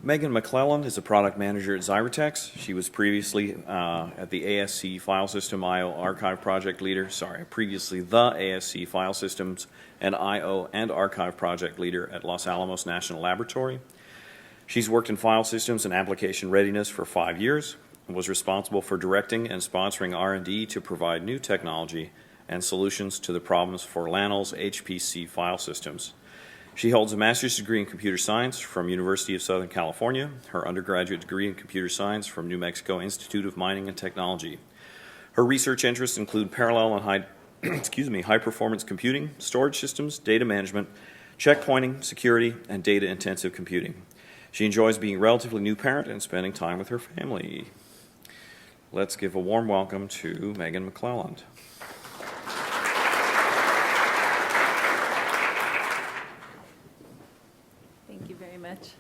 Meghan McClelland is a product manager at Xyratex. She was previously at the ASC File System I/O Archive Project Leader. Previously the ASC File Systems and I/O and Archive Project Leader at Los Alamos National Laboratory. She's worked in file systems and application readiness for 5 years and was responsible for directing and sponsoring R&D to provide new technology and solutions to the problems for LANL's HPC file systems. She holds a master's degree in computer science from University of Southern California, her undergraduate degree in computer science from New Mexico Institute of Mining and Technology. Her research interests include parallel and high-performance computing, storage systems, data management, checkpointing, security, and data-intensive computing. She enjoys being a relatively new parent and spending time with her family. Let's give a warm welcome to Meghan McClelland. Thank you very much.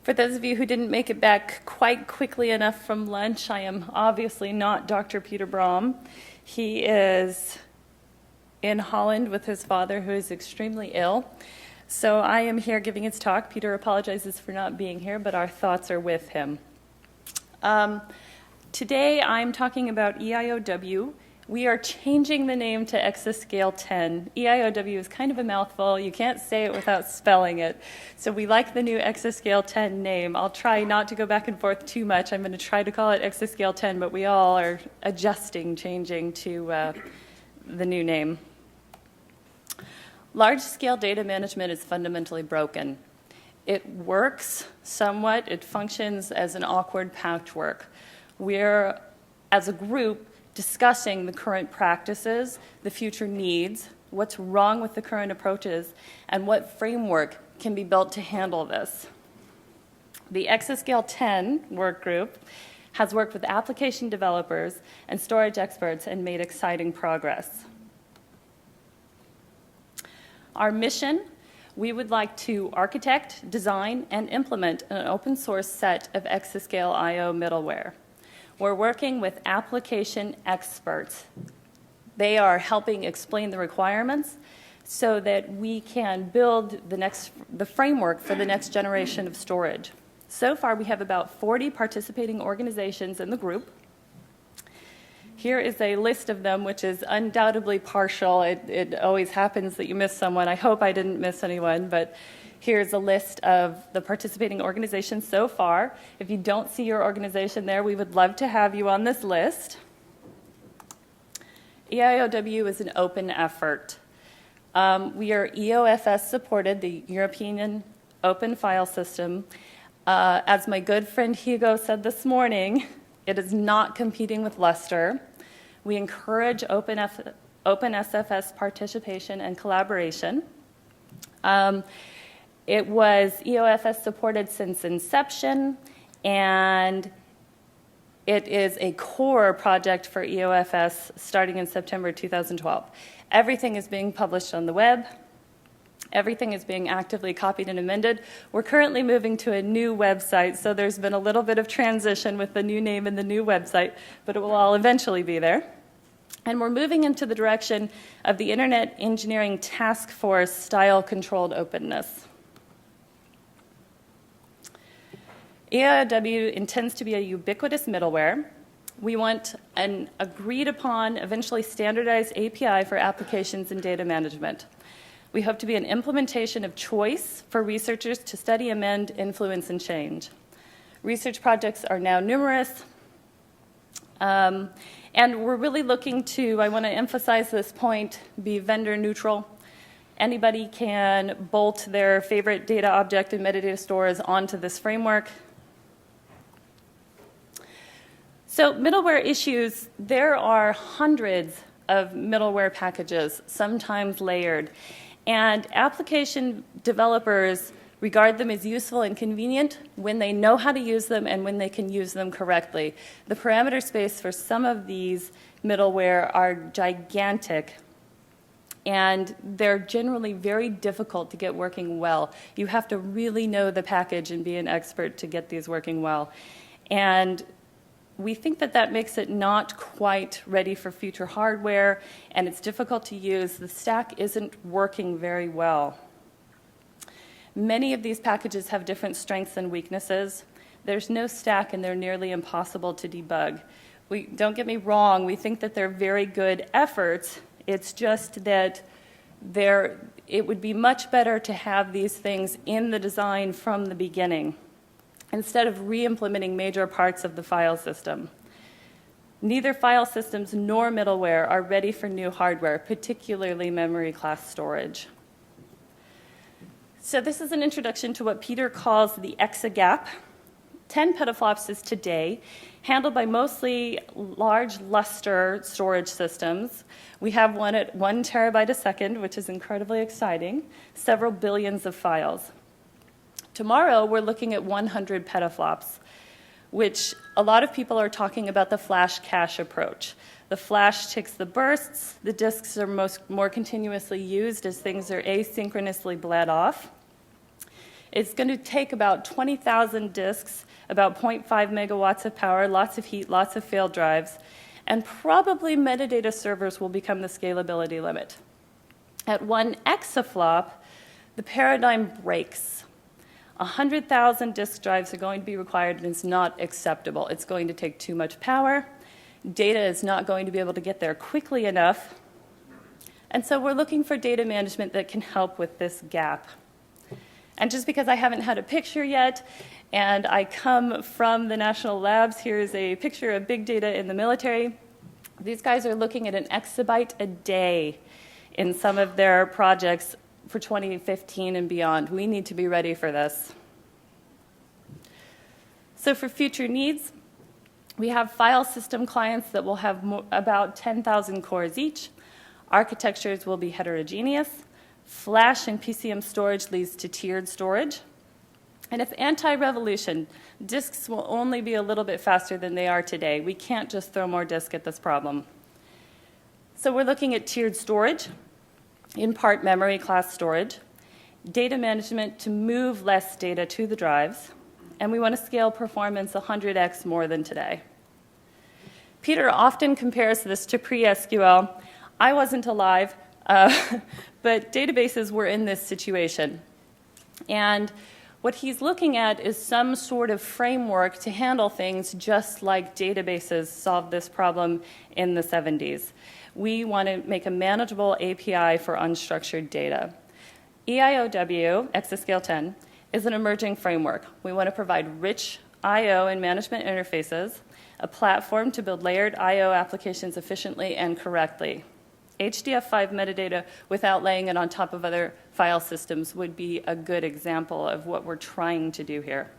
For those of you who didn't make it back quite quickly enough from lunch, I am obviously not Dr. Peter Brahm. He is in Holland with his father, who is extremely ill. So I am here giving his talk. Peter apologizes for not being here, but our thoughts are with him. Today I'm talking about EIOW. We are changing the name to Exascale 10. EIOW is kind of a mouthful. You can't say it without spelling it. So we like the new Exascale 10 name. I'll try not to go back and forth too much. I'm going to try to call it Exascale 10, but we all are changing to the new name. Large-scale data management is fundamentally broken. It works somewhat. It functions as an awkward patchwork. We're, as a group, discussing the current practices, the future needs, what's wrong with the current approaches, and what framework can be built to handle this. The Exascale 10 work group has worked with application developers and storage experts and made exciting progress. Our mission: we would like to architect, design, and implement an open source set of Exascale I/O middleware. We're working with application experts. They are helping explain the requirements so that we can build the framework for the next generation of storage. So far, we have about 40 participating organizations in the group. Here is a list of them, which is undoubtedly partial. It always happens that you miss someone. I hope I didn't miss anyone, but here's a list of the participating organizations so far. If you don't see your organization there, we would love to have you on this list. EIOW is an open effort. We are EOFS supported, the European Open File System. As my good friend Hugo said this morning, it is not competing with Lustre. We encourage OpenSFS participation and collaboration. It was EOFS supported since inception, and it is a core project for EOFS starting in September 2012. Everything is being published on the web. Everything is being actively copied and amended. We're currently moving to a new website, so there's been a little bit of transition with the new name and the new website, but it will all eventually be there. And we're moving into the direction of the Internet Engineering Task Force style-controlled openness. EIOW intends to be a ubiquitous middleware. We want an agreed-upon, eventually standardized API for applications and data management. We hope to be an implementation of choice for researchers to study, amend, influence, and change. Research projects are now numerous, and we're really looking to, I want to emphasize this point, be vendor neutral. Anybody can bolt their favorite data object and metadata stores onto this framework. So middleware issues, there are hundreds of middleware packages, sometimes layered. And application developers regard them as useful and convenient when they know how to use them and when they can use them correctly. The parameter space for some of these middleware are gigantic, and they're generally very difficult to get working well. You have to really know the package and be an expert to get these working well. And we think that that makes it not quite ready for future hardware, and it's difficult to use. The stack isn't working very well. Many of these packages have different strengths and weaknesses. There's no stack, and they're nearly impossible to debug. Don't get me wrong, we think that they're very good efforts. It's just that it would be much better to have these things in the design from the beginning instead of re-implementing major parts of the file system. Neither file systems nor middleware are ready for new hardware, particularly memory class storage. So this is an introduction to what Peter calls the Exagap. 10 petaflops is today, handled by mostly large Lustre storage systems. We have one at 1 terabyte a second, which is incredibly exciting, several billions of files. Tomorrow, we're looking at 100 petaflops, which a lot of people are talking about the flash cache approach. The flash takes the bursts, the disks are more continuously used as things are asynchronously bled off. It's going to take about 20,000 disks, about 0.5 megawatts of power, lots of heat, lots of failed drives, and probably metadata servers will become the scalability limit. At 1 exaflop, the paradigm breaks. 100,000 disk drives are going to be required, and it's not acceptable. It's going to take too much power. Data is not going to be able to get there quickly enough. And so we're looking for data management that can help with this gap. And just because I haven't had a picture yet, and I come from the national labs, here's a picture of big data in the military. These guys are looking at an exabyte a day in some of their projects for 2015 and beyond. We need to be ready for this. So for future needs, we have file system clients that will have about 10,000 cores each. Architectures will be heterogeneous. Flash and PCM storage leads to tiered storage. And if anti-revolution, disks will only be a little bit faster than they are today. We can't just throw more disk at this problem. So we're looking at tiered storage, in part memory class storage, data management to move less data to the drives, and we want to scale performance 100x more than today. Peter often compares this to pre-SQL. I wasn't alive, but databases were in this situation. And what he's looking at is some sort of framework to handle things just like databases solved this problem in the 70s. We want to make a manageable API for unstructured data. EIOW, Exascale 10, is an emerging framework. We want to provide rich I/O and management interfaces, a platform to build layered I/O applications efficiently and correctly. HDF5 metadata without laying it on top of other file systems would be a good example of what we're trying to do here.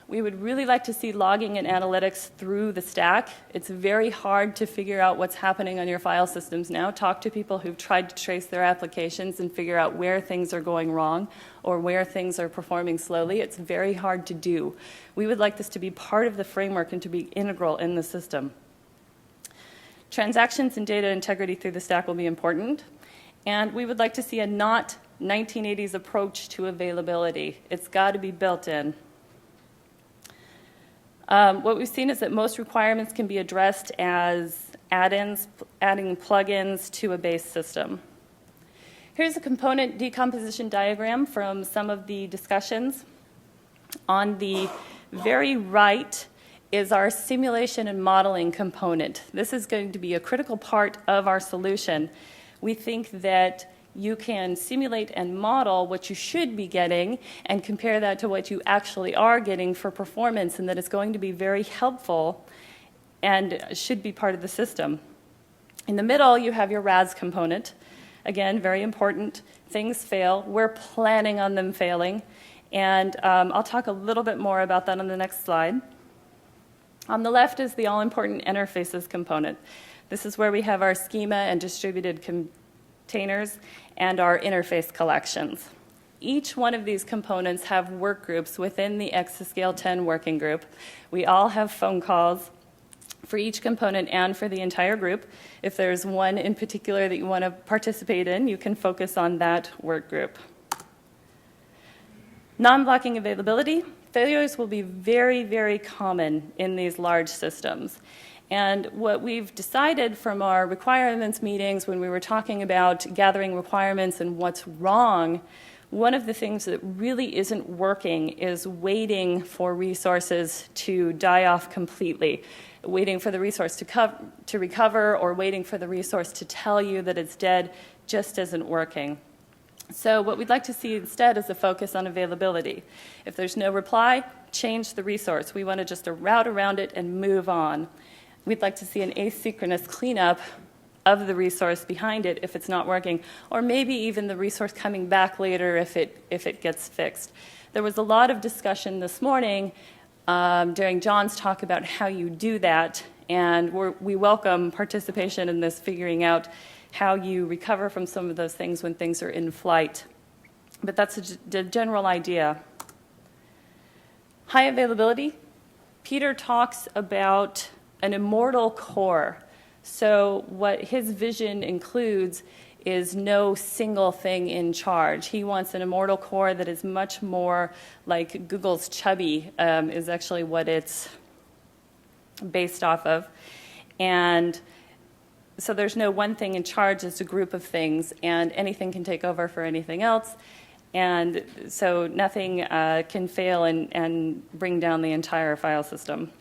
We would really like to see logging and analytics through the stack. It's very hard to figure out what's happening on your file systems now. Talk to people who've tried to trace their applications and figure out where things are going wrong or where things are performing slowly. It's very hard to do. We would like this to be part of the framework and to be integral in the system. Transactions and data integrity through the stack will be important. And we would like to see a not 1980s approach to availability. It's got to be built in. What we've seen is that most requirements can be addressed as add-ins, adding plugins to a base system. Here's a component decomposition diagram from some of the discussions. On the very right is our simulation and modeling component. This is going to be a critical part of our solution. We think that you can simulate and model what you should be getting and compare that to what you actually are getting for performance, and that it's going to be very helpful and should be part of the system. In the middle, you have your RAS component. Again, very important. Things fail. We're planning on them failing. And I'll talk a little bit more about that on the next slide. On the left is the all-important interfaces component. This is where we have our schema and distributed containers and our interface collections. Each one of these components have work groups within the Exascale 10 working group. We all have phone calls for each component and for the entire group. If there's one in particular that you want to participate in, you can focus on that work group. Non-blocking availability. Failures will be very, very common in these large systems. And what we've decided from our requirements meetings when we were talking about gathering requirements and what's wrong One of the things that really isn't working is waiting for resources to die off completely, waiting for the resource to recover, or waiting for the resource to tell you that it's dead just isn't working. So what we'd like to see instead is a focus on availability. If there's no reply, change the resource. We want to just route around it and move on. We'd like to see an asynchronous cleanup of the resource behind it if it's not working, or maybe even the resource coming back later if it gets fixed. There was a lot of discussion this morning during John's talk about how you do that, and we welcome participation in this, figuring out how you recover from some of those things when things are in flight. But that's the general idea. High availability. Peter talks about an immortal core. So what his vision includes is no single thing in charge. He wants an immortal core that is much more like Google's Chubby, is actually what it's based off of. And so there's no one thing in charge, it's a group of things, and anything can take over for anything else. And so nothing can fail and bring down the entire file system.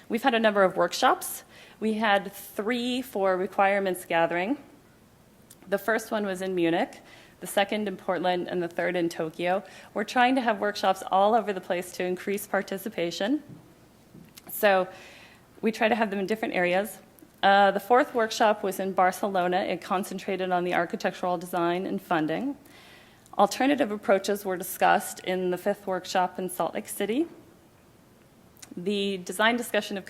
We've had a number of workshops. We had 3 for requirements gathering. The first one was in Munich, the second in Portland, and the third in Tokyo. We're trying to have workshops all over the place to increase participation. So we try to have them in different areas. The 4th workshop was in Barcelona. It concentrated on the architectural design and funding. Alternative approaches were discussed in the 5th workshop in Salt Lake City. The design discussion of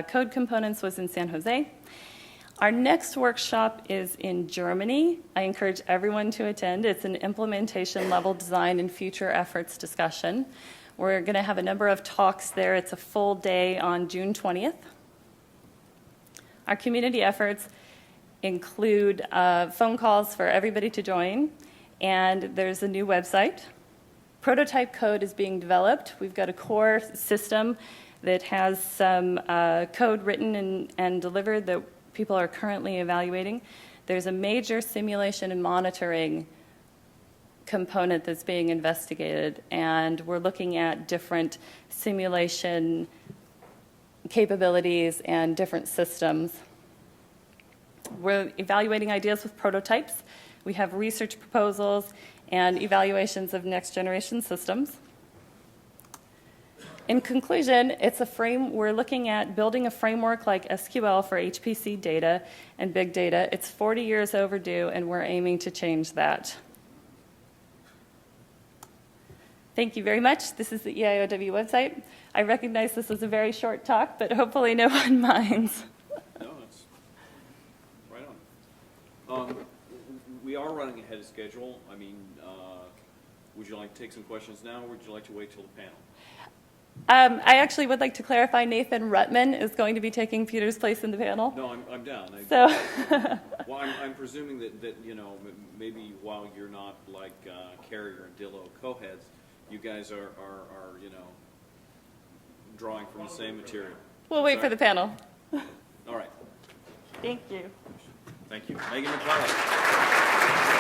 code components was in San Jose. Our next workshop is in Germany. I encourage everyone to attend. It's an implementation level design and future efforts discussion. We're going to have a number of talks there. It's a full day on June 20th. Our community efforts include phone calls for everybody to join, and there's a new website. Prototype code is being developed. We've got a core system that has some code written and delivered that people are currently evaluating. There's a major simulation and monitoring component that's being investigated, and we're looking at different simulation capabilities and different systems. We're evaluating ideas with prototypes. We have research proposals and evaluations of next generation systems. In conclusion, we're looking at building a framework like SQL for HPC data and big data. It's 40 years overdue, and we're aiming to change that. Thank you very much. This is the EIOW website. I recognize this was a very short talk, but hopefully no one minds. No, it's right on. We are running ahead of schedule. I mean, would you like to take some questions now, or would you like to wait till the panel? I actually would like to clarify Nathan Ruttman is going to be taking Peter's place in the panel. No, I'm down. Well, I'm presuming that you know, maybe while you're not like Carrier and Dillo co-heads, you guys are you know, drawing from the same material. We'll wait for the panel. All right. Thank you. Thank you. Meghan McClelland.